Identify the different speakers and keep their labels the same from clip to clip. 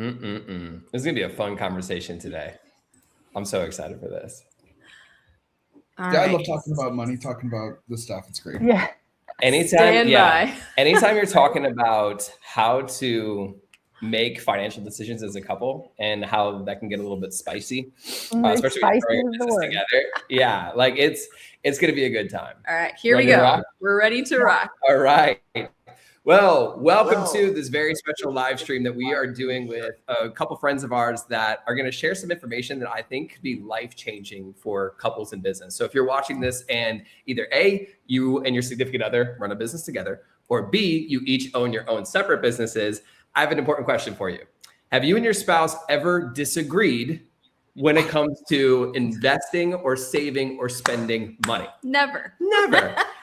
Speaker 1: This is going to be a fun conversation today. I'm so excited for this.
Speaker 2: I love talking about money, talking about this stuff. It's great.
Speaker 3: Yeah.
Speaker 1: Anytime you're talking about how to make financial decisions as a couple and how that can get a little bit spicy, especially when you're business together. Yeah, like it's going to be a good time.
Speaker 4: All right, here we go. We're ready to rock.
Speaker 1: All right. Well, welcome to this very special live stream that we are doing with a couple friends of ours that are going to share some information that I think could be life-changing for couples in business. So if you're watching this and either A, you and your significant other run a business together, or B, you each own your own separate businesses, I have an important question for you. Have you and your spouse ever disagreed when it comes to investing or saving or spending money?
Speaker 4: Never.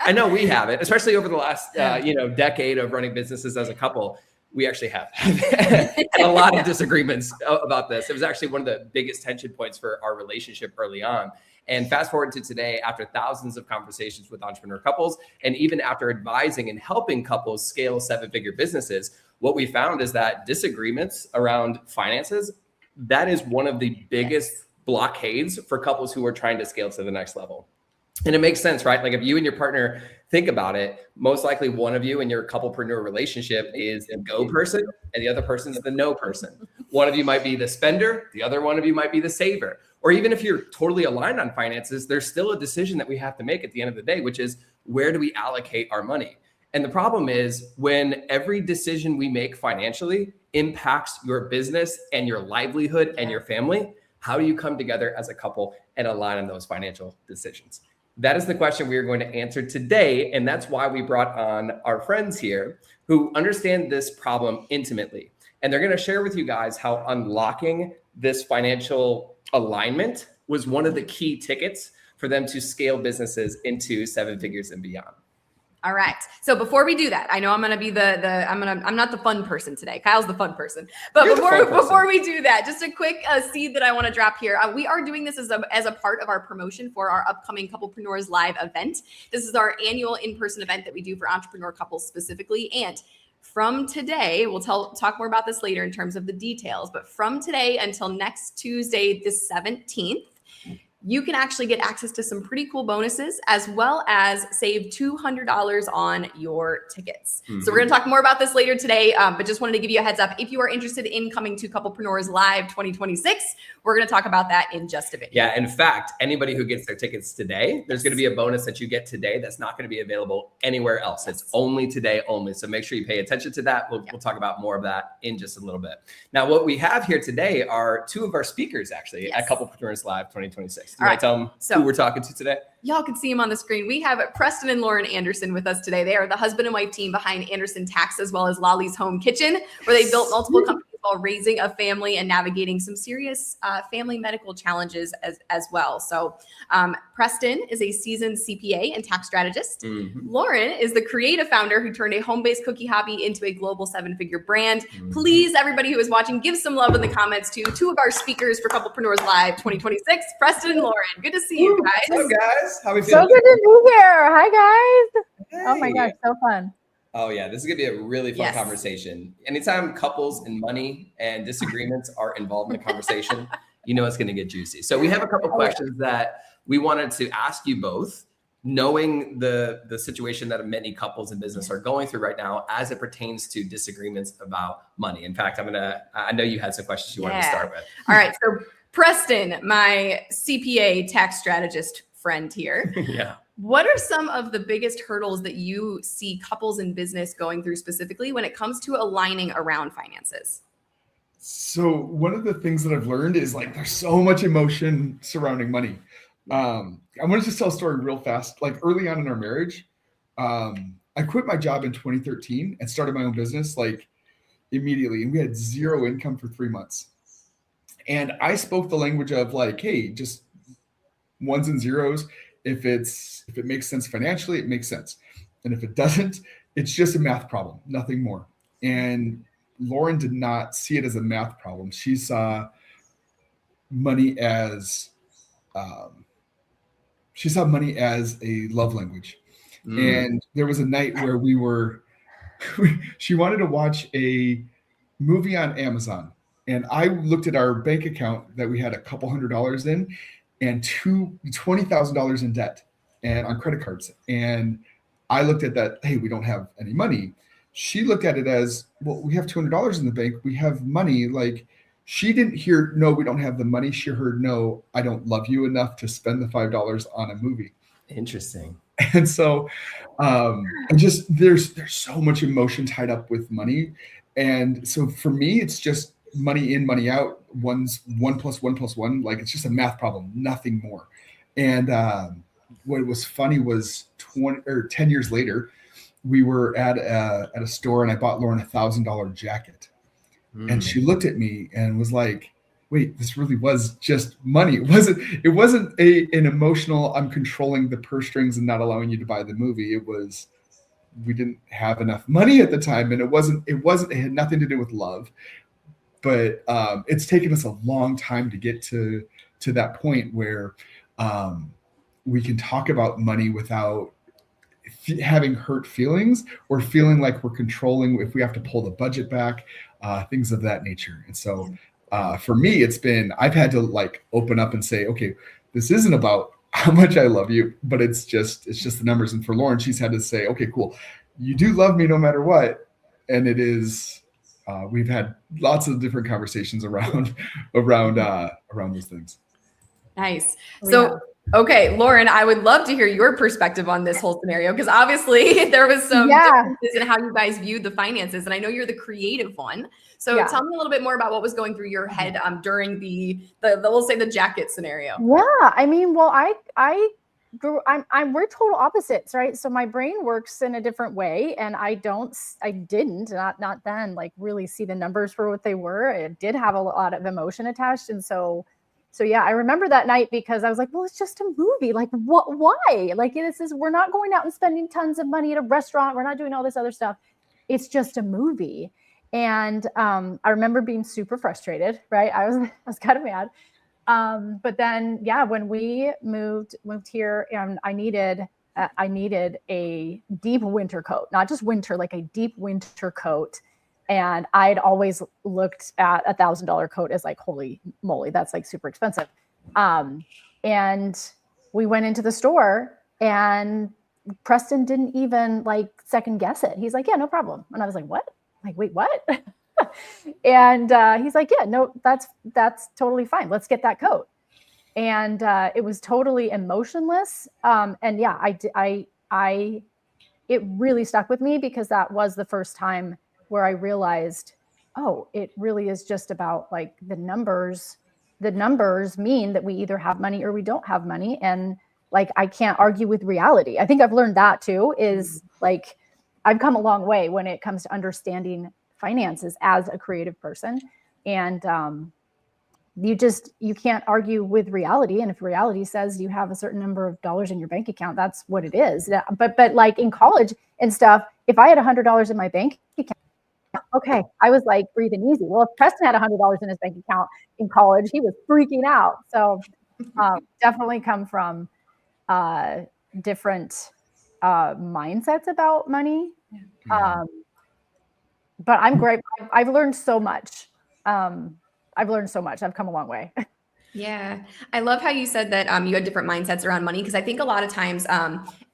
Speaker 1: I know we haven't, especially over the last decade of running businesses as a couple. We actually have had a lot of disagreements about this. It was actually one of the biggest tension points for our relationship early on. And fast forward to today, after thousands of conversations with entrepreneur couples, and even after advising and helping couples scale seven-figure businesses, what we found is that disagreements around finances, that is one of the biggest blockades for couples who are trying to scale to the next level. And it makes sense, right? Like if you and your partner think about it, most likely one of you in your couplepreneur relationship is the go person and the other person is the no person. One of you might be the spender, the other one of you might be the saver. Or even if you're totally aligned on finances, there's still a decision that we have to make at the end of the day, which is where do we allocate our money? And the problem is when every decision we make financially impacts your business and your livelihood and your family, how do you come together as a couple and align on those financial decisions? That is the question we are going to answer today. And that's why we brought on our friends here who understand this problem intimately. And they're going to share with you guys how unlocking this financial alignment was one of the key tickets for them to scale businesses into seven figures and beyond.
Speaker 4: All right. So before we do that, I know I'm going to be I'm not the fun person today. Kyle's the fun person. But before we do that, just a quick seed that I want to drop here. We are doing this as a part of our promotion for our upcoming Couplepreneurs live event. This is our annual in-person event that we do for entrepreneur couples specifically. And from today, we'll talk more about this later in terms of the details, but from today until next Tuesday, the 17th, you can actually get access to some pretty cool bonuses as well as save $200 on your tickets. Mm-hmm. So we're going to talk more about this later today, but just wanted to give you a heads up. If you are interested in coming to Couplepreneurs Live 2026, we're going to talk about that in just a bit.
Speaker 1: Yeah. In fact, anybody who gets their tickets today, there's going to be a bonus that you get today that's not going to be available anywhere else. Yes. It's only today only. So make sure you pay attention to that. We'll talk about more of that in just a little bit. Now, what we have here today are two of our speakers actually at Couplepreneurs Live 2026. Do you want to tell them who we're talking to today?
Speaker 4: Y'all can see them on the screen. We have Preston and Lauren Anderson with us today. They are the husband and wife team behind Anderson Tax as well as Lolly's Home Kitchen, where they built multiple companies while raising a family and navigating some serious family medical challenges as well. So Preston is a seasoned CPA and tax strategist. Mm-hmm. Lauren is the creative founder who turned a home-based cookie hobby into a global seven-figure brand. Mm-hmm. Please, everybody who is watching, give some love in the comments to two of our speakers for Couplepreneurs Live 2026, Preston and Lauren. Good to see you guys.
Speaker 1: Hello, guys. How are we feeling?
Speaker 3: So good to be here. Hi, guys.
Speaker 1: Hey.
Speaker 3: Oh my gosh, so fun.
Speaker 1: Oh yeah, this is gonna be a really fun conversation. Anytime couples and money and disagreements are involved in a conversation, you know it's gonna get juicy. So we have a couple questions that we wanted to ask you both, knowing the situation that many couples in business are going through right now as it pertains to disagreements about money. In fact, I know you had some questions you wanted to start with.
Speaker 4: All right, so Preston, my CPA tax strategist friend here.
Speaker 1: Yeah.
Speaker 4: What are some of the biggest hurdles that you see couples in business going through specifically when it comes to aligning around finances?
Speaker 2: So one of the things that I've learned is like there's so much emotion surrounding money. I want to just tell a story real fast. Like early on in our marriage, I quit my job in 2013 and started my own business like immediately. And we had zero income for 3 months. And I spoke the language of like, hey, just ones and zeros. If it makes sense financially, it makes sense. And if it doesn't, it's just a math problem, nothing more. And Lauren did not see it as a math problem. She saw money as a love language. And there was a night where she wanted to watch a movie on Amazon. And I looked at our bank account that we had a couple $100s in and $20,000 in debt and on credit cards. And I looked at that, hey, we don't have any money. She looked at it as, well, we have $200 in the bank. We have money. Like, she didn't hear, no, we don't have the money. She heard, no, I don't love you enough to spend the $5 on a movie.
Speaker 1: Interesting.
Speaker 2: And so, and just there's so much emotion tied up with money. And so for me, it's just money in, money out. One plus one. Like, it's just a math problem, nothing more. And what was funny was 10 years later, we were at a store and I bought Lauren $1,000 jacket. And she looked at me and was like, wait, this really was just money. It wasn't an emotional, I'm controlling the purse strings and not allowing you to buy the movie. It was, we didn't have enough money at the time. And it had nothing to do with love, but it's taken us a long time to get to that point where we can talk about money without having hurt feelings or feeling like we're controlling if we have to pull the budget back, things of that nature. And so for me, I've had to like open up and say, okay, this isn't about how much I love you, but it's just the numbers. And for Lauren, she's had to say, okay, cool. You do love me no matter what. And it is, we've had lots of different conversations around those things.
Speaker 4: Nice. So, okay, Lauren, I would love to hear your perspective on this whole scenario, because obviously there was some differences in how you guys viewed the finances. And I know you're the creative one. So tell me a little bit more about what was going through your head during the we'll say the jacket scenario.
Speaker 3: Yeah. I mean, well, we're total opposites, right? So my brain works in a different way, and I didn't not then like really see the numbers for what they were. It did have a lot of emotion attached. And so yeah, I remember that night because I was like, well, it's just a movie. Like, why? Like, we're not going out and spending tons of money at a restaurant. We're not doing all this other stuff. It's just a movie. And I remember being super frustrated, right? I was kind of mad. But then, yeah, when we moved here, and I needed a deep winter coat, not just winter, like a deep winter coat. And I'd always looked at $1,000 coat as like, holy moly, that's like super expensive. And we went into the store and Preston didn't even like second guess it. He's like, yeah, no problem. And I was like, what? I'm like, wait, what? And he's like, yeah, no, that's totally fine. Let's get that coat. And it was totally emotionless. And yeah, it really stuck with me because that was the first time where I realized, oh, it really is just about like the numbers. The numbers mean that we either have money or we don't have money. And like, I can't argue with reality. I think I've learned that too, is like, I've come a long way when it comes to understanding finances as a creative person. And you can't argue with reality. And if reality says you have a certain number of dollars in your bank account, that's what it is. But like in college and stuff, if I had $100 in my bank account, okay, I was like breathing easy. Well, if Preston had $100 in his bank account in college, he was freaking out. So definitely come from different mindsets about money. But I'm great. I've learned so much. I've come a long way.
Speaker 4: Yeah. I love how you said that you had different mindsets around money, because I think a lot of times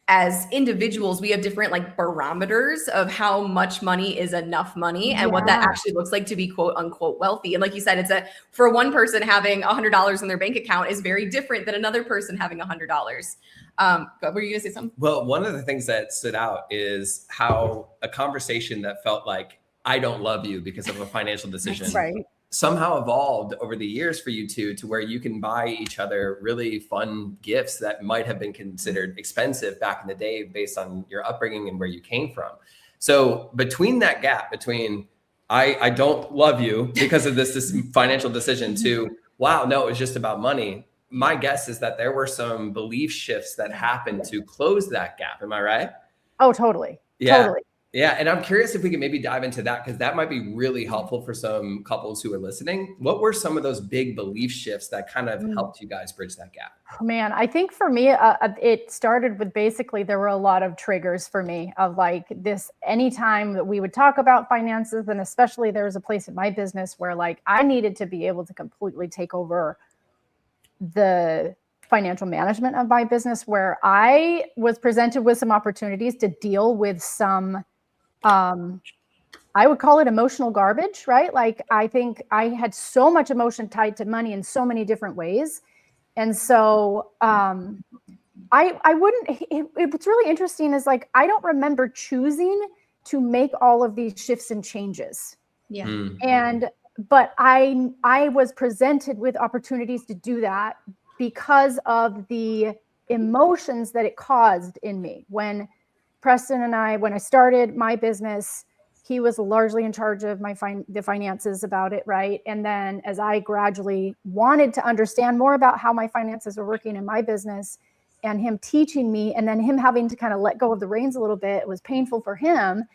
Speaker 4: as individuals, we have different like barometers of how much money is enough money and what that actually looks like to be quote unquote wealthy. And like you said, for one person having $100 in their bank account is very different than another person having $100. Were you gonna say something?
Speaker 1: Well, one of the things that stood out is how a conversation that felt like I don't love you because of a financial decision somehow evolved over the years for you two to where you can buy each other really fun gifts that might have been considered expensive back in the day based on your upbringing and where you came from. So between that gap between I don't love you because of this financial decision to, wow, no, it's just about money. My guess is that there were some belief shifts that happened to close that gap. Am I right?
Speaker 3: Oh, totally.
Speaker 1: Yeah.
Speaker 3: Totally.
Speaker 1: Yeah. And I'm curious if we can maybe dive into that, because that might be really helpful for some couples who are listening. What were some of those big belief shifts that kind of helped you guys bridge that gap?
Speaker 3: Man, I think for me, it started with basically there were a lot of triggers for me of like this, anytime that we would talk about finances, and especially there was a place in my business where like I needed to be able to completely take over the financial management of my business, where I was presented with some opportunities to deal with some, I would call it emotional garbage, right? Like I think I had so much emotion tied to money in so many different ways. And so I wouldn't, what's really interesting is like, I don't remember choosing to make all of these shifts and changes.
Speaker 4: Yeah.
Speaker 3: But I was presented with opportunities to do that because of the emotions that it caused in me. When Preston and when I started my business, he was largely in charge of the finances about it, right? And then as I gradually wanted to understand more about how my finances were working in my business, and him teaching me, and then him having to kind of let go of the reins a little bit, it was painful for him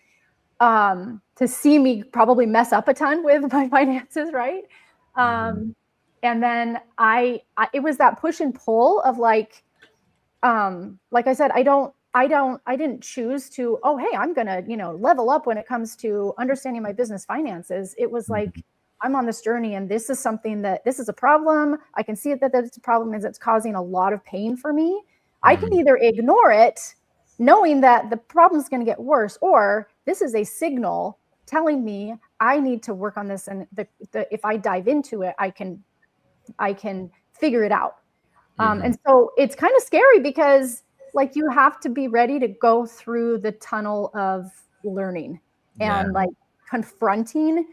Speaker 3: to see me probably mess up a ton with my finances, right? And then it was that push and pull of like I said, I didn't choose to, oh, hey, I'm going to, level up when it comes to understanding my business finances. It was like, I'm on this journey, and this is something this is a problem. I can see that it's a problem, is it's causing a lot of pain for me. I can either ignore it, knowing that the problem is going to get worse, or this is a signal telling me I need to work on this. And if I dive into it, I can figure it out. And so it's kind of scary because like you have to be ready to go through the tunnel of learning and like confronting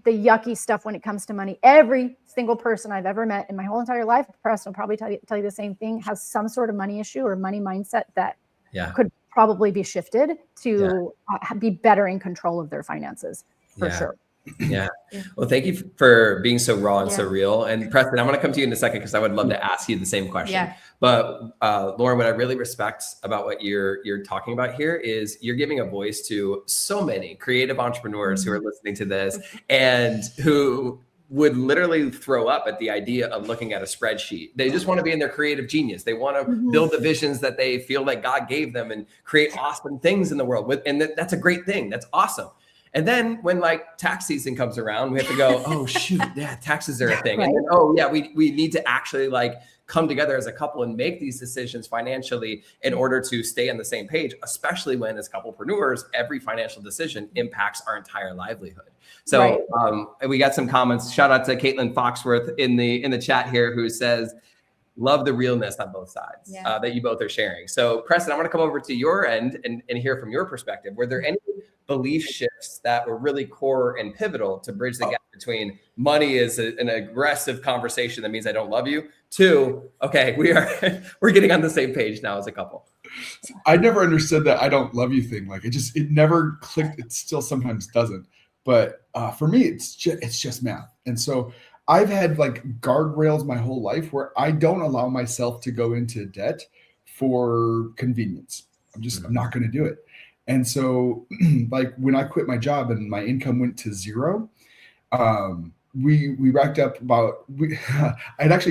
Speaker 3: the yucky stuff when it comes to money. Every single person I've ever met in my whole entire life, Preston will probably tell you the same thing, has some sort of money issue or money mindset that could probably be shifted to be better in control of their finances for sure.
Speaker 1: Yeah. Well, thank you for being so raw and so real. And Preston, I'm going to come to you in a second because I would love to ask you the same question. Yeah. But Lauren, what I really respect about what you're talking about here is you're giving a voice to so many creative entrepreneurs who are listening to this and who would literally throw up at the idea of looking at a spreadsheet. They just want to be in their creative genius. They want to build the visions that they feel like God gave them and create awesome things in the world. And that's a great thing. That's awesome. And then when like tax season comes around, we have to go, oh shoot, taxes are a thing. And then, we need to actually like come together as a couple and make these decisions financially in order to stay on the same page, especially when as couplepreneurs, every financial decision impacts our entire livelihood. So we got some comments. Shout out to Caitlin Foxworth in the chat here who says, love the realness on both sides that you both are sharing. So Preston, I'm going to come over to your end and hear from your perspective. Were there any belief shifts that were really core and pivotal to bridge the gap between money is an aggressive conversation that means I don't love you to, okay, we're getting on the same page now as a couple?
Speaker 2: I never understood that I don't love you thing. Like it never clicked. It still sometimes doesn't. But for me, it's just math. And so I've had like guardrails my whole life where I don't allow myself to go into debt for convenience. I'm not going to do it. And so like when I quit my job and my income went to zero, we racked up about, we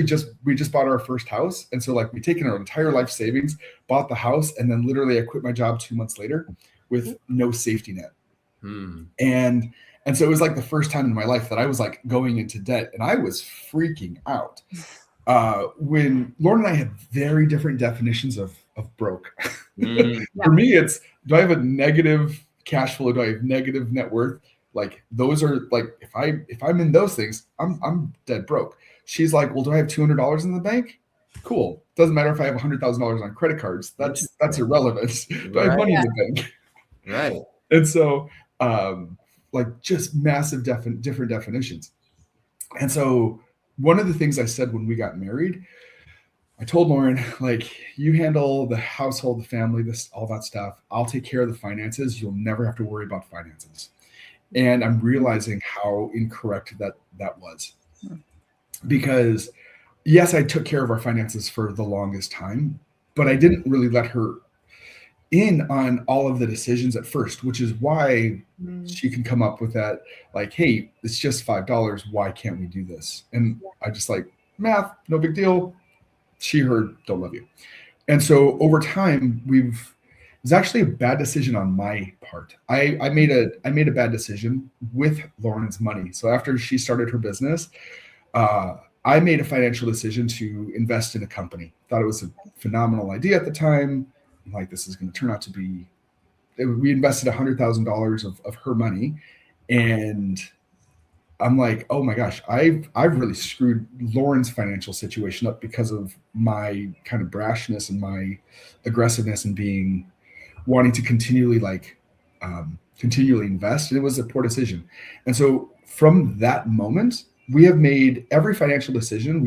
Speaker 2: just bought our first house. And so like we taken our entire life savings, bought the house, and then literally I quit my job 2 months later with no safety net. And so it was like the first time in my life that I was like going into debt, and I was freaking out. When Lauren and I had very different definitions of broke. For me, it's, do I have a negative cash flow? Do I have negative net worth? Like those are like, if I'm in those things, I'm dead broke. She's like, well, do I have $200 in the bank? Cool. Doesn't matter if I have $100,000 on credit cards. That's irrelevant. Do I have money in the bank?
Speaker 1: Right.
Speaker 2: And so, like just massive different definitions. And so one of the things I said when we got married, I told Lauren, like, you handle the household, the family, all that stuff. I'll take care of the finances. You'll never have to worry about finances. And I'm realizing how incorrect that was. Because yes, I took care of our finances for the longest time, but I didn't really let her in on all of the decisions at first, which is why she can come up with that, like, hey, it's just $5. Why can't we do this? And I just like, math, no big deal. She heard, don't love you. And so over time, it was actually a bad decision on my part. I made a bad decision with Lauren's money. So after she started her business, I made a financial decision to invest in a company. Thought it was a phenomenal idea at the time. I'm like, this is going to turn out to be, we invested $100,000 of her money. And I'm like, oh my gosh, I've really screwed Lauren's financial situation up because of my kind of brashness and my aggressiveness and wanting to continually invest. And it was a poor decision. And so from that moment, we have made every financial decision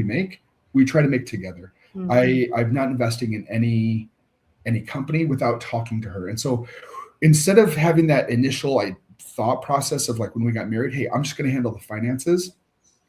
Speaker 2: we try to make together. I'm not investing in any company without talking to her. And so instead of having that initial thought process of like when we got married, hey, I'm just going to handle the finances,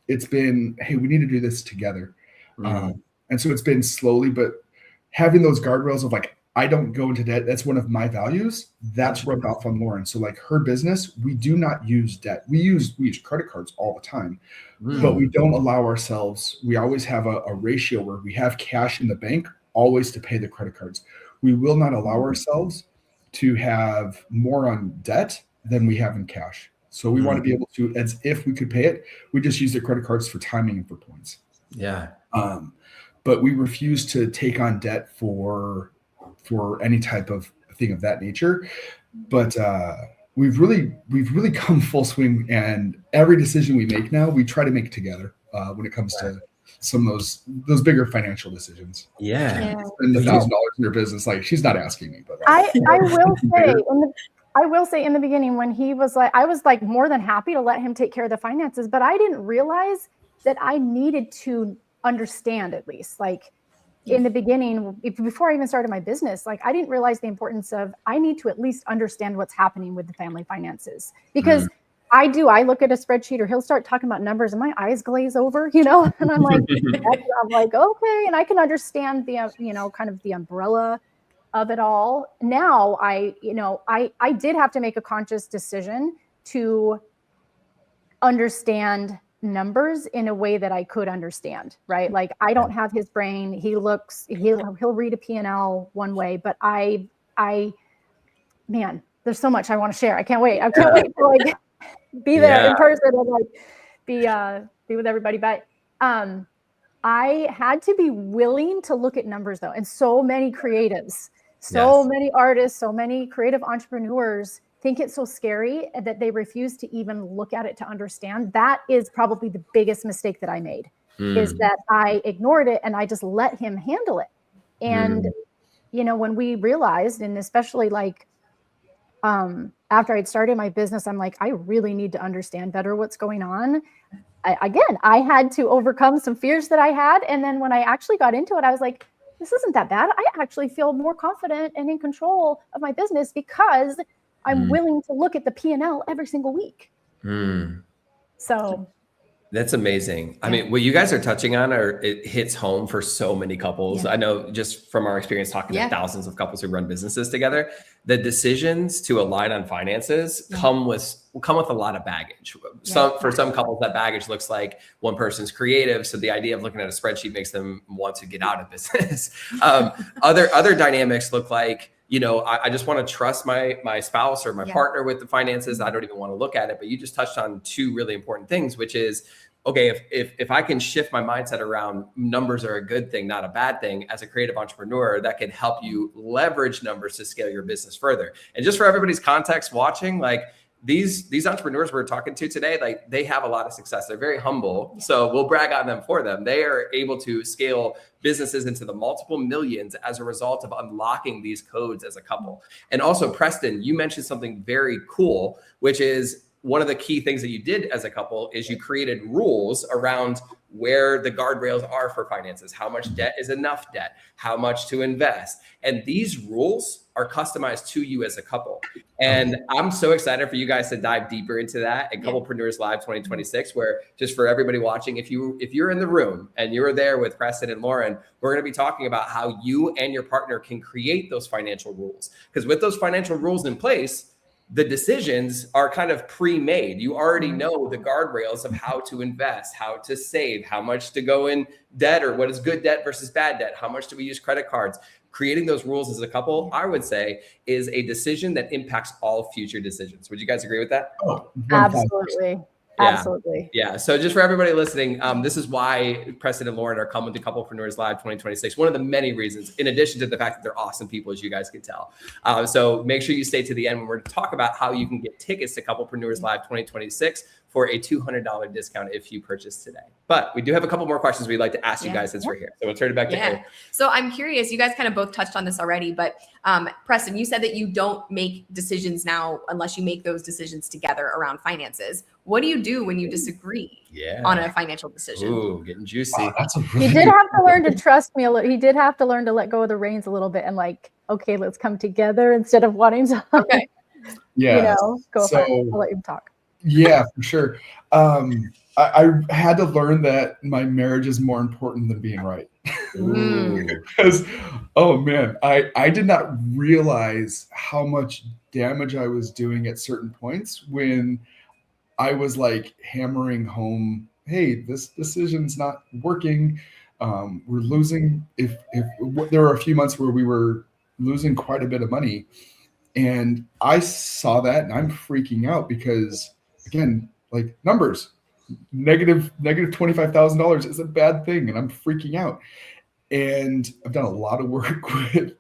Speaker 2: it's been, hey, we need to do this together. And so it's been slowly, but having those guardrails of like, I don't go into debt. That's one of my values. That's rubbed off on Lauren. So like her business, we do not use debt. We use credit cards all the time, but we don't allow ourselves. We always have a ratio where we have cash in the bank always to pay the credit cards. We will not allow ourselves to have more on debt than we have in cash. So we want to be able to, as if we could pay it, we just use the credit cards for timing and for points.
Speaker 1: Yeah.
Speaker 2: But we refuse to take on debt for any type of thing of that nature. But we've really come full swing, and every decision we make now, we try to make together when it comes to some of those bigger financial decisions.
Speaker 1: Yeah.
Speaker 2: Spend $1,000 in your business. Like, she's not asking me, but
Speaker 3: I will say in the beginning, when he was like, I was like more than happy to let him take care of the finances, but I didn't realize that I needed to understand, at least like in the beginning, before I even started my business, like I didn't realize the importance of, I need to at least understand what's happening with the family finances, because I look at a spreadsheet or he'll start talking about numbers and my eyes glaze over, and I'm like, okay. And I can understand the, kind of the umbrella of it all. Now I did have to make a conscious decision to understand numbers in a way that I could understand, right? Like I don't have his brain. He'll read a P&L one way, but man, there's so much I want to share. I can't wait. I can't wait to like be there in person and like be with everybody. But I had to be willing to look at numbers though. And so many creatives, many artists, so many creative entrepreneurs think it's so scary that they refuse to even look at it to understand. That is probably the biggest mistake that I made, is that I ignored it and I just let him handle it. And, when we realized, and especially like, after I'd started my business, I'm like, I really need to understand better what's going on. I had to overcome some fears that I had. And then when I actually got into it, I was like, this isn't that bad. I actually feel more confident and in control of my business because I'm willing to look at the P&L every single week. So
Speaker 1: that's amazing. I mean, what you guys are touching on, it hits home for so many couples. I know just from our experience talking to thousands of couples who run businesses together, the decisions to align on finances come with a lot of baggage. For some couples, that baggage looks like one person's creative, so the idea of looking at a spreadsheet makes them want to get out of business. Other dynamics look like, I just want to trust my spouse or my partner with the finances. I don't even want to look at it. But you just touched on two really important things, which is, okay, if I can shift my mindset around numbers are a good thing, not a bad thing, as a creative entrepreneur, that can help you leverage numbers to scale your business further. And just for everybody's context watching, like these entrepreneurs we're talking to today, like they have a lot of success. They're very humble. So we'll brag on them for them. They are able to scale businesses into the multiple millions as a result of unlocking these codes as a couple. And also, Preston, you mentioned something very cool, which is one of the key things that you did as a couple is you created rules around where the guardrails are for finances, how much debt is enough debt, how much to invest. And these rules are customized to you as a couple. And I'm so excited for you guys to dive deeper into that at Couplepreneurs Live 2026, where just for everybody watching, if you're in the room and you're there with Preston and Lauren, we're going to be talking about how you and your partner can create those financial rules. Because with those financial rules in place, the decisions are kind of pre-made. You already know the guardrails of how to invest, how to save, how much to go in debt, or what is good debt versus bad debt, how much do we use credit cards. Creating those rules as a couple, I would say, is a decision that impacts all future decisions. Would you guys agree with that?
Speaker 2: Oh,
Speaker 3: Absolutely.
Speaker 1: Yeah.
Speaker 3: Absolutely.
Speaker 1: Yeah. So just for everybody listening, this is why Preston and Lauren are coming to Couplepreneurs Live 2026. One of the many reasons, in addition to the fact that they're awesome people, as you guys can tell. So make sure you stay to the end when we're going to talk about how you can get tickets to Couplepreneurs Live 2026 for a $200 discount if you purchase today. But we do have a couple more questions we'd like to ask you guys since we're here. So we'll turn it back to you.
Speaker 4: So I'm curious, you guys kind of both touched on this already, but Preston, you said that you don't make decisions now unless you make those decisions together around finances. What do you do when you disagree on a financial decision?
Speaker 1: Ooh, getting juicy.
Speaker 2: That's a really
Speaker 3: He did have to learn to trust me a little. He did have to learn to let go of the reins a little bit and like, okay, let's come together instead of wanting to,
Speaker 4: Okay.
Speaker 3: go for it. I'll let you talk.
Speaker 2: Yeah, for sure. I had to learn that my marriage is more important than being right. Because, oh man, I did not realize how much damage I was doing at certain points when I was like hammering home, hey, this decision's not working. We're losing. If there were a few months where we were losing quite a bit of money, and I saw that and I'm freaking out because, again, like numbers, negative $25,000 is a bad thing, and I'm freaking out. And I've done a lot of work with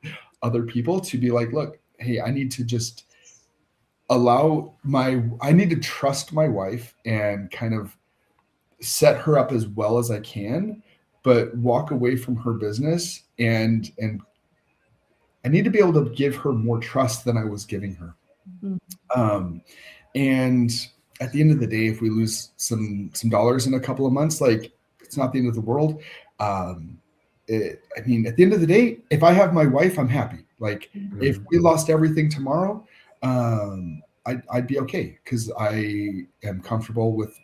Speaker 2: other people to be like, look, hey, I need to just I need to trust my wife and kind of set her up as well as I can, but walk away from her business, and I need to be able to give her more trust than I was giving her. And at the end of the day, if we lose some dollars in a couple of months, like it's not the end of the world. I mean, at the end of the day, if I have my wife, I'm happy. Like if we lost everything tomorrow, I'd be okay because I am comfortable with.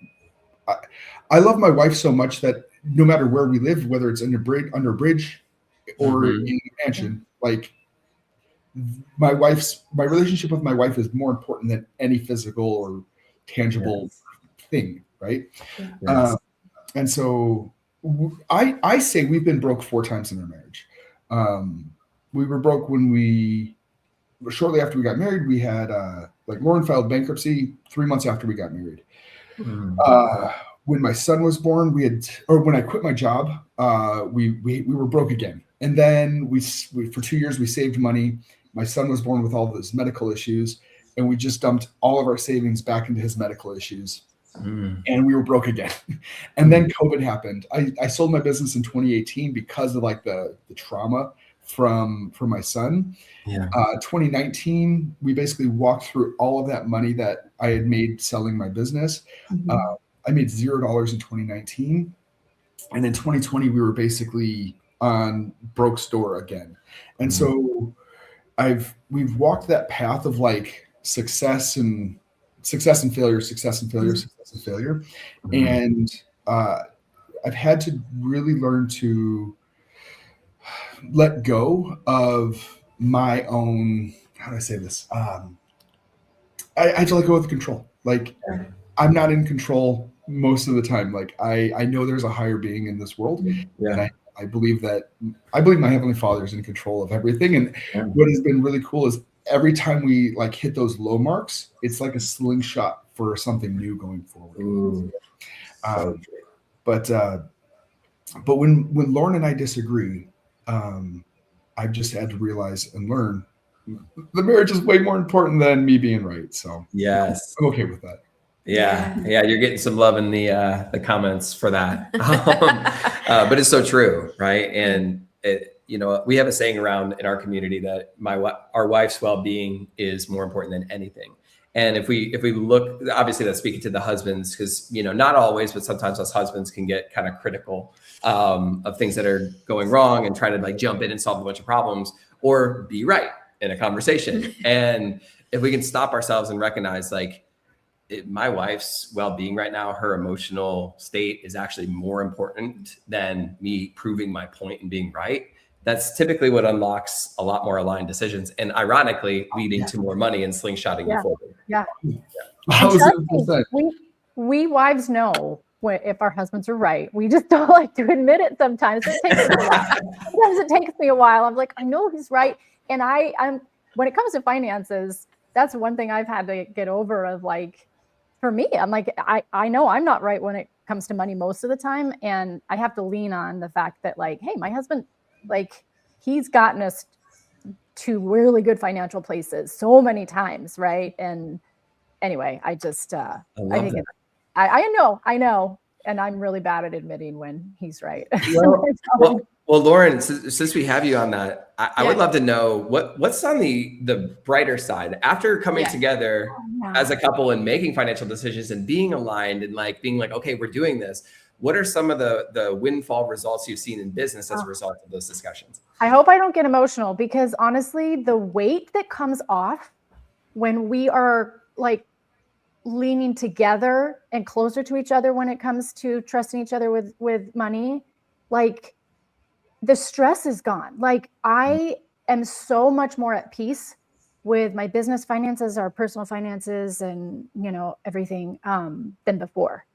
Speaker 2: I love my wife so much that no matter where we live, whether it's under a bridge or in a mansion, like my relationship with my wife is more important than any physical or tangible thing, right? And so I say we've been broke 4 times in our marriage. We were broke when shortly after we got married. We had like Lauren filed bankruptcy 3 months after we got married. When my son was born, when I quit my job, we were broke again. And then we for 2 years we saved money. My son was born with all of his medical issues, and we just dumped all of our savings back into his medical issues. And we were broke again. And then COVID happened. I sold my business in 2018 because of like the trauma from my son. 2019, we basically walked through all of that money that I had made selling my business. I made $0 in 2019. And in 2020, we were basically on broke's door again. And so we've walked that path of like success and failure. And I've had to really learn to let go of my own, how do I say this? I had to let go of the control. Like I'm not in control most of the time. Like I know there's a higher being in this world. And I believe my Heavenly Father is in control of everything. And what has been really cool is every time we like hit those low marks, it's like a slingshot for something new going forward. But when Lauren and I disagree, I've just had to realize and learn the marriage is way more important than me being right. So I'm okay with that.
Speaker 1: Yeah, you're getting some love in the comments for that. But it's so true, right? And we have a saying around in our community that our wife's well-being is more important than anything. And if we look, obviously that's speaking to the husbands, because, you know, not always, but sometimes us husbands can get kind of critical of things that are going wrong and try to like jump in and solve a bunch of problems or be right in a conversation. And if we can stop ourselves and recognize like my wife's well-being right now, her emotional state is actually more important than me proving my point and being right. That's typically what unlocks a lot more aligned decisions, and ironically leading to more money and slingshotting you forward.
Speaker 3: Yeah.
Speaker 2: Yeah.
Speaker 3: We wives know if our husbands are right. We just don't like to admit it sometimes. Sometimes it takes me a while. I'm like, I know he's right. And I'm when it comes to finances, that's one thing I've had to get over of like, for me, I'm like, I know I'm not right when it comes to money most of the time. And I have to lean on the fact that like, hey, my husband, like he's gotten us to really good financial places so many times. Right. And anyway, I just, I know. And I'm really bad at admitting when he's right.
Speaker 1: Well, Lauren, since we have you on that, I would love to know what's on the brighter side after coming together as a couple and making financial decisions and being aligned and like being like, okay, we're doing this. What are some of the windfall results you've seen in business as a result of those discussions?
Speaker 3: I hope I don't get emotional because honestly, the weight that comes off when we are like leaning together and closer to each other when it comes to trusting each other with money, like the stress is gone. Like I am so much more at peace with my business finances, our personal finances, and you know, everything than before.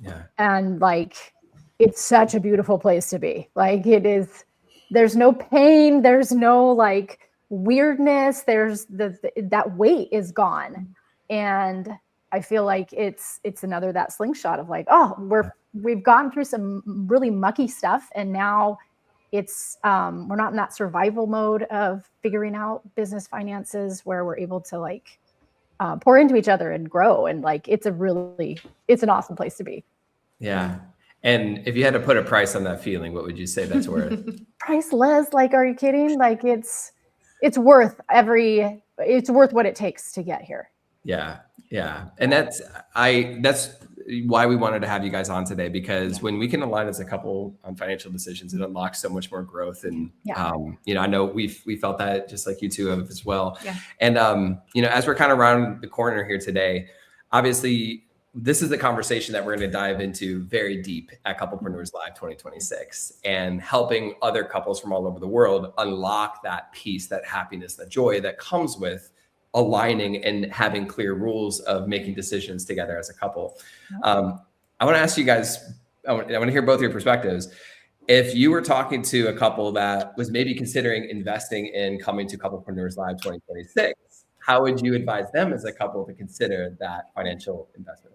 Speaker 1: Yeah. And
Speaker 3: like, it's such a beautiful place to be. Like it is, there's no pain. There's no like weirdness. There's that weight is gone. And I feel like it's another, that slingshot of like, oh, we've gone through some really mucky stuff. And now it's, we're not in that survival mode of figuring out business finances where we're able to like, pour into each other and grow. And like, it's an awesome place to be.
Speaker 1: Yeah. And if you had to put a price on that feeling, what would you say that's worth?
Speaker 3: Priceless. Like, are you kidding? Like it's worth what it takes to get here.
Speaker 1: Yeah. Yeah. And that's why we wanted to have you guys on today, because when we can align as a couple on financial decisions, it unlocks so much more growth. And, you know, I know we felt that just like you two have as well. Yeah. And, you know, as we're kind of around the corner here today, obviously this is the conversation that we're going to dive into very deep at Couplepreneurs Live 2026 and helping other couples from all over the world unlock that peace, that happiness, that joy that comes with aligning and having clear rules of making decisions together as a couple. I want to ask you guys, I want to hear both your perspectives. If you were talking to a couple that was maybe considering investing in coming to Couplepreneurs Live 2026, how would you advise them as a couple to consider that financial investment?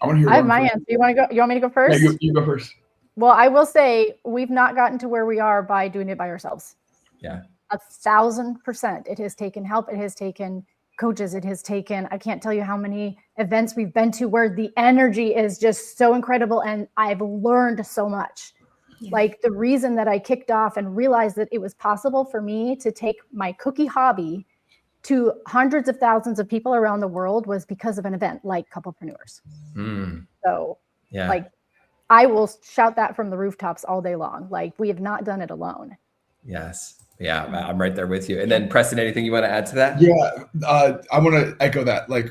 Speaker 2: I want to hear.
Speaker 3: I have my answer. You want me to go first?
Speaker 2: Yeah, you go first.
Speaker 3: Well, I will say we've not gotten to where we are by doing it by ourselves.
Speaker 1: Yeah.
Speaker 3: 1,000%. It has taken help. It has taken coaches. It has taken, I can't tell you how many events we've been to where the energy is just so incredible. And I've learned so much. Yeah. Like the reason that I kicked off and realized that it was possible for me to take my cookie hobby to hundreds of thousands of people around the world was because of an event like Couplepreneurs. So like, I will shout that from the rooftops all day long. Like we have not done it alone.
Speaker 1: Yes. Yeah, I'm right there with you. And then Preston, anything you want to add to that?
Speaker 2: Yeah, I want to echo that. Like,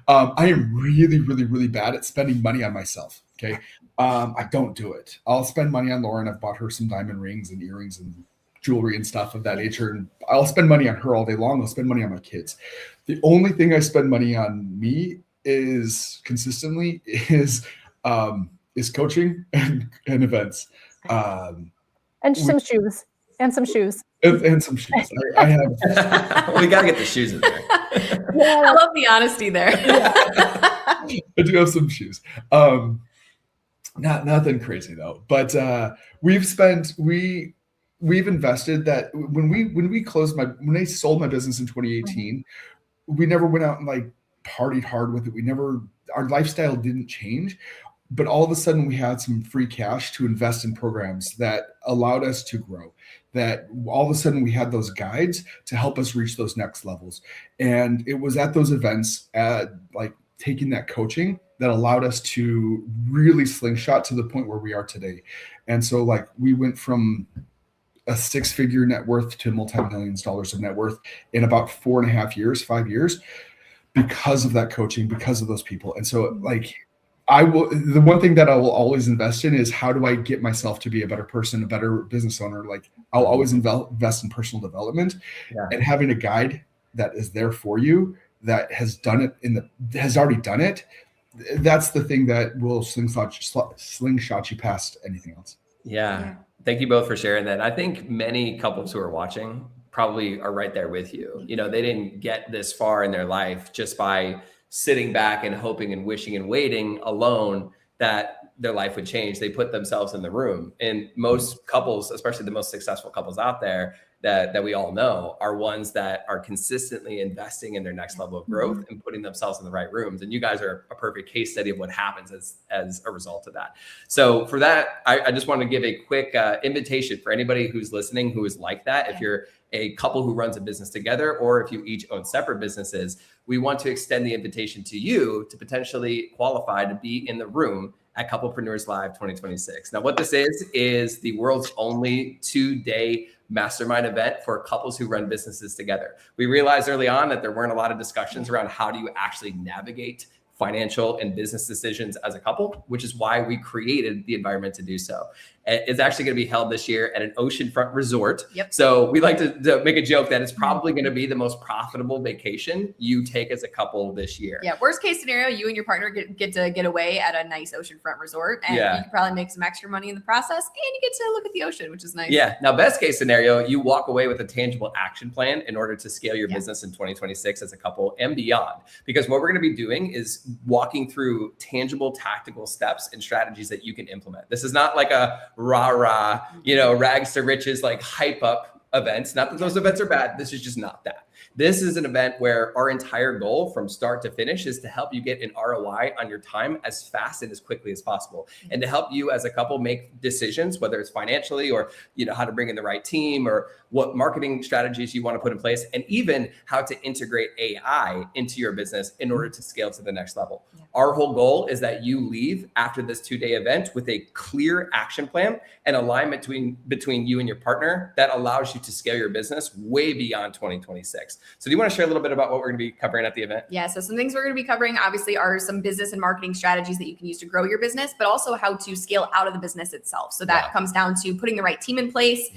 Speaker 2: I am really, really, really bad at spending money on myself. Okay. I don't do it. I'll spend money on Lauren. I've bought her some diamond rings and earrings and jewelry and stuff of that nature. And I'll spend money on her all day long. I'll spend money on my kids. The only thing I spend money on me is consistently is coaching and events.
Speaker 3: And some shoes. And some shoes.
Speaker 2: And some shoes. I have.
Speaker 1: We got to get the shoes in there.
Speaker 4: Yeah. I love the honesty there.
Speaker 2: I do have some shoes. Nothing crazy though. But we've invested that when I sold my business in 2018, we never went out and like partied hard with it. Our lifestyle didn't change. But all of a sudden we had some free cash to invest in programs that allowed us to grow, that all of a sudden we had those guides to help us reach those next levels. And it was at those events, like taking that coaching, that allowed us to really slingshot to the point where we are today. And so like we went from a 6-figure net worth to multi-millions dollars of net worth in about 4.5 years, 5 years, because of that coaching, because of those people. And so like, the one thing that I will always invest in is how do I get myself to be a better person, a better business owner? Like I'll always invest in personal development, and having a guide that is there for you, that has done it has already done it. That's the thing that will slingshot you past anything else.
Speaker 1: Yeah. Thank you both for sharing that. I think many couples who are watching probably are right there with you. You know, they didn't get this far in their life just by sitting back and hoping and wishing and waiting alone that their life would change. They put themselves in the room. And most couples, especially the most successful couples out there that we all know, are ones that are consistently investing in their next level of growth and putting themselves in the right rooms. And you guys are a perfect case study of what happens as a result of that. So for that, I just want to give a quick invitation for anybody who's listening, who is like that. If you're a couple who runs a business together, or if you each own separate businesses, we want to extend the invitation to you to potentially qualify to be in the room at Couplepreneurs Live 2026. Now, what this is the world's only 2-day mastermind event for couples who run businesses together. We realized early on that there weren't a lot of discussions around how do you actually navigate financial and business decisions as a couple, which is why we created the environment to do so. It's actually going to be held this year at an oceanfront resort. So we like to make a joke that it's probably going to be the most profitable vacation you take as a couple this year.
Speaker 4: Worst case scenario, you and your partner get to get away at a nice oceanfront resort, and you can probably make some extra money in the process, and you get to look at the ocean, which is nice.
Speaker 1: Now, best case scenario, you walk away with a tangible action plan in order to scale your business in 2026 as a couple and beyond. Because what we're going to be doing is walking through tangible tactical steps and strategies that you can implement. This is not like a rah-rah, rags to riches, like hype up events. Not that those events are bad. This is just not that. This is an event where our entire goal from start to finish is to help you get an ROI on your time as fast and as quickly as possible. And to help you as a couple make decisions, whether it's financially or, how to bring in the right team or what marketing strategies you want to put in place, and even how to integrate AI into your business in order to scale to the next level. Our whole goal is that you leave after this 2-day event with a clear action plan and alignment between you and your partner that allows you to scale your business way beyond 2026. So do you want to share a little bit about what we're going to be covering at the event?
Speaker 4: So some things we're going to be covering obviously are some business and marketing strategies that you can use to grow your business, but also how to scale out of the business itself. So that comes down to putting the right team in place,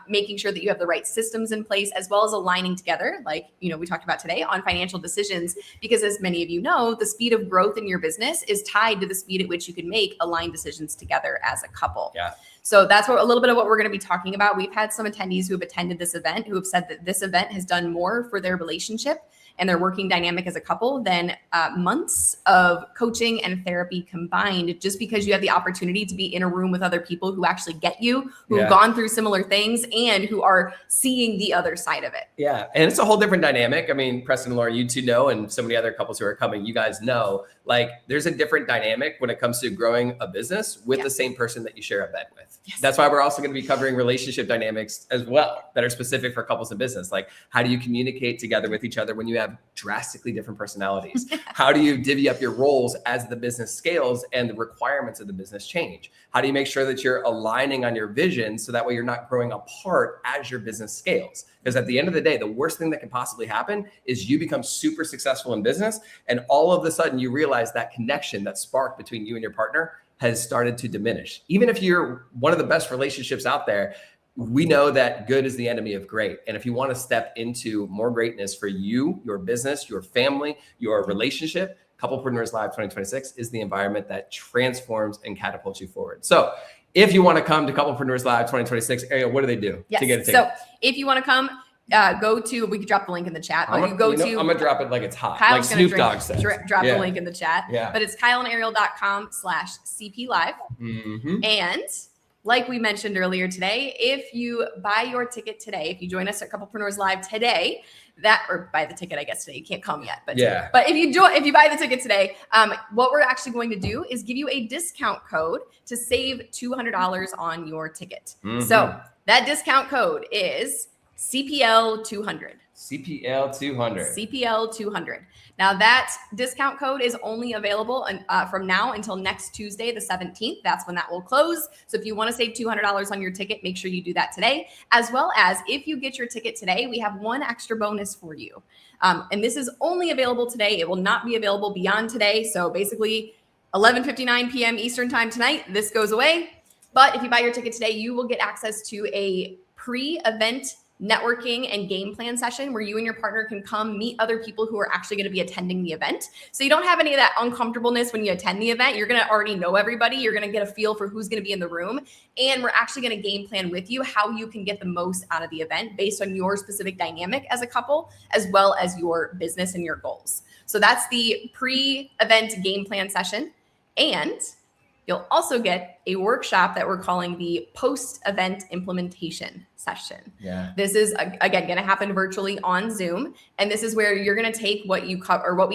Speaker 4: making sure that you have the right systems in place, as well as aligning together, like, we talked about today, on financial decisions, because as many of you know, the speed of growth in your business is tied to the speed at which you can make aligned decisions together as a couple. So that's a little bit of what we're going to be talking about. We've had some attendees who have attended this event who have said that this event has done more for their relationship and their working dynamic as a couple than months of coaching and therapy combined, just because you have the opportunity to be in a room with other people who actually get you, who've gone through similar things, and who are seeing the other side of it.
Speaker 1: And it's a whole different dynamic. I mean, Preston and Lauren, you two know, and so many other couples who are coming, you guys know, like there's a different dynamic when it comes to growing a business with the same person that you share a bed with. That's why we're also going to be covering relationship dynamics as well that are specific for couples in business. Like, how do you communicate together with each other when you have drastically different personalities? How do you divvy up your roles as the business scales and the requirements of the business change? How do you make sure that you're aligning on your vision so that way you're not growing apart as your business scales? Because at the end of the day, the worst thing that can possibly happen is you become super successful in business, and all of a sudden you realize that connection, that spark between you and your partner has started to diminish. Even if you're one of the best relationships out there, we know that good is the enemy of great. And if you want to step into more greatness for you, your business, your family, your relationship, Couplepreneurs Live 2026 is the environment that transforms and catapults you forward. So if you want to come to Couplepreneurs Live 2026, Ariel, what do they do to get a ticket?
Speaker 4: So if you want to come, go to, we could drop the link in the chat, but I'm going to drop
Speaker 1: it like it's hot.
Speaker 4: Kyle's
Speaker 1: like Snoop Dogg says.
Speaker 4: Drop the link in the chat. But it's kyleandariel.com/CPLive. And like we mentioned earlier today, if you buy your ticket today, if you join us at Couplepreneurs Live today, or buy the ticket, I guess today, you can't come yet, but
Speaker 1: yeah.
Speaker 4: But if you buy the ticket today, what we're actually going to do is give you a discount code to save $200 on your ticket. So that discount code is CPL 200.
Speaker 1: CPL 200.
Speaker 4: CPL 200. Now that discount code is only available from now until next Tuesday, the 17th. That's when that will close. So if you want to save $200 on your ticket, make sure you do that today. As well as if you get your ticket today, we have one extra bonus for you. And this is only available today. It will not be available beyond today. So basically 11:59 p.m. Eastern time tonight, this goes away. But if you buy your ticket today, you will get access to a pre-event networking and game plan session where you and your partner can come meet other people who are actually going to be attending the event. So you don't have any of that uncomfortableness when you attend the event. You're going to already know everybody. You're going to get a feel for who's going to be in the room. And we're actually going to game plan with you how you can get the most out of the event based on your specific dynamic as a couple, as well as your business and your goals. So that's the pre-event game plan session. And you'll also get a workshop that we're calling the post-event implementation session.
Speaker 1: Yeah.
Speaker 4: This is, again, going to happen virtually on Zoom. And this is where you're going to take what we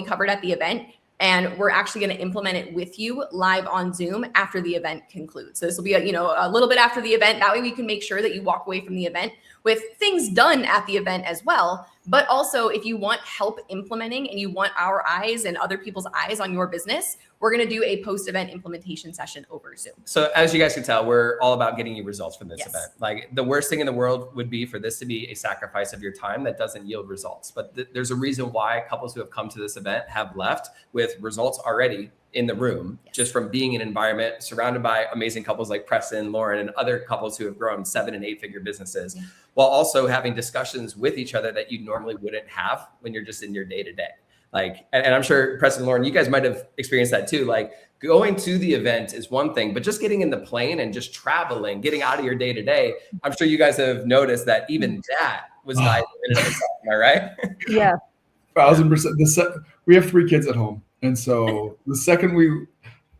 Speaker 4: covered at the event, and we're actually going to implement it with you live on Zoom after the event concludes. So this will be a little bit after the event. That way we can make sure that you walk away from the event with things done at the event as well. But also, if you want help implementing and you want our eyes and other people's eyes on your business, we're going to do a post-event implementation session over Zoom.
Speaker 1: So as you guys can tell, we're all about getting you results from this event. Like the worst thing in the world would be for this to be a sacrifice of your time that doesn't yield results. But there's a reason why couples who have come to this event have left with results already in the room, just from being in an environment surrounded by amazing couples like Preston, Lauren, and other couples who have grown 7- and 8-figure businesses, while also having discussions with each other that you normally wouldn't have when you're just in your day-to-day. Like, and I'm sure Preston, Lauren, you guys might have experienced that too. Like going to the event is one thing, but just getting in the plane and just traveling, getting out of your day to day, I'm sure you guys have noticed that even that was valuable in and of itself. Am I right?
Speaker 3: Yeah.
Speaker 2: 1,000%. We have 3 kids at home. And so the second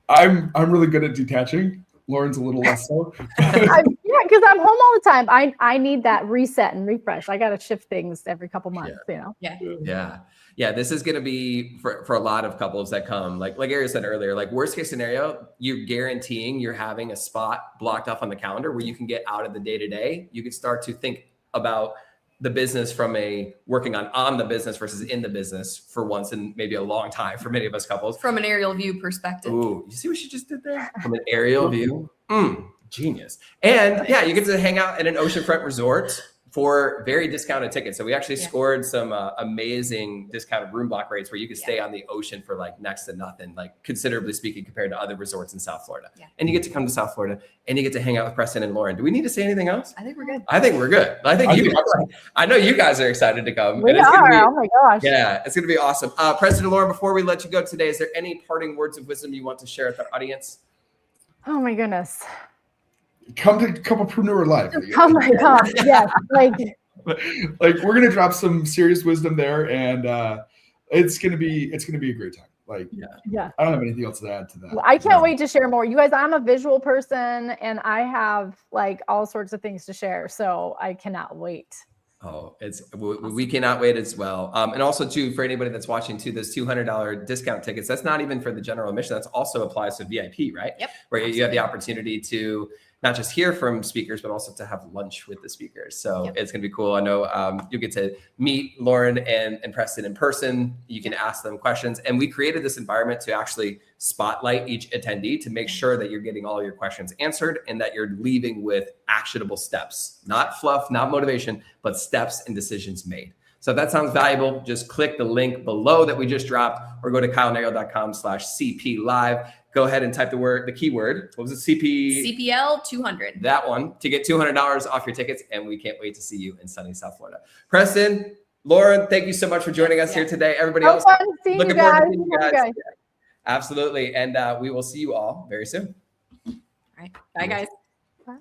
Speaker 2: I'm really good at detaching. Lauren's a little less so.
Speaker 3: Because I'm home all the time. I need that reset and refresh. I got to shift things every couple months,
Speaker 1: Yeah, this is going to be for a lot of couples that come, like Ari said earlier, like worst case scenario, you're guaranteeing you're having a spot blocked off on the calendar where you can get out of the day to day. You can start to think about the business from working on the business versus in the business for once in maybe a long time for many of us couples.
Speaker 4: From an aerial view perspective.
Speaker 1: Ooh, you see what she just did there? From an aerial view? Genius. And yeah, you get to hang out at an oceanfront resort for very discounted tickets. So we actually scored some amazing discounted room block rates where you could stay on the ocean for like next to nothing, like considerably speaking compared to other resorts in South Florida. Yeah. And you get to come to South Florida and you get to hang out with Preston and Lauren. Do we need to say anything else?
Speaker 4: I think we're good.
Speaker 1: I think we're good. I know you guys are excited to come.
Speaker 3: We are. Oh my gosh.
Speaker 1: Yeah, it's going to be awesome. Preston and Lauren, before we let you go today, is there any parting words of wisdom you want to share with our audience?
Speaker 3: Oh my goodness.
Speaker 2: Come to Couplepreneur Live.
Speaker 3: Oh my gosh. Yes. Like
Speaker 2: we're gonna drop some serious wisdom there, and it's gonna be a great time. Like I don't have anything else to add to that.
Speaker 3: I can't wait to share more. You guys, I'm a visual person and I have like all sorts of things to share. So I cannot wait.
Speaker 1: Oh, we cannot wait as well. And also too, for anybody that's watching too, those $200 discount tickets, that's not even for the general admission. That's also applies to VIP, right?
Speaker 4: Yep.
Speaker 1: Where you have the opportunity to not just hear from speakers, but also to have lunch with the speakers. So it's going to be cool. I know you'll get to meet Lauren and Preston in person. You can ask them questions. And we created this environment to actually spotlight each attendee to make sure that you're getting all your questions answered and that you're leaving with actionable steps, not fluff, not motivation, but steps and decisions made. So if that sounds valuable, just click the link below that we just dropped or go to kylenario.com/CP live. Go ahead and type the keyword. What was it?
Speaker 4: CPL 200.
Speaker 1: That one to get $200 off your tickets. And we can't wait to see you in sunny South Florida. Preston, Lauren, thank you so much for joining us here today. Everybody else, looking forward to seeing you guys. Yeah, absolutely. And we will see you all very soon.
Speaker 4: All right. Bye, guys.
Speaker 3: Bye.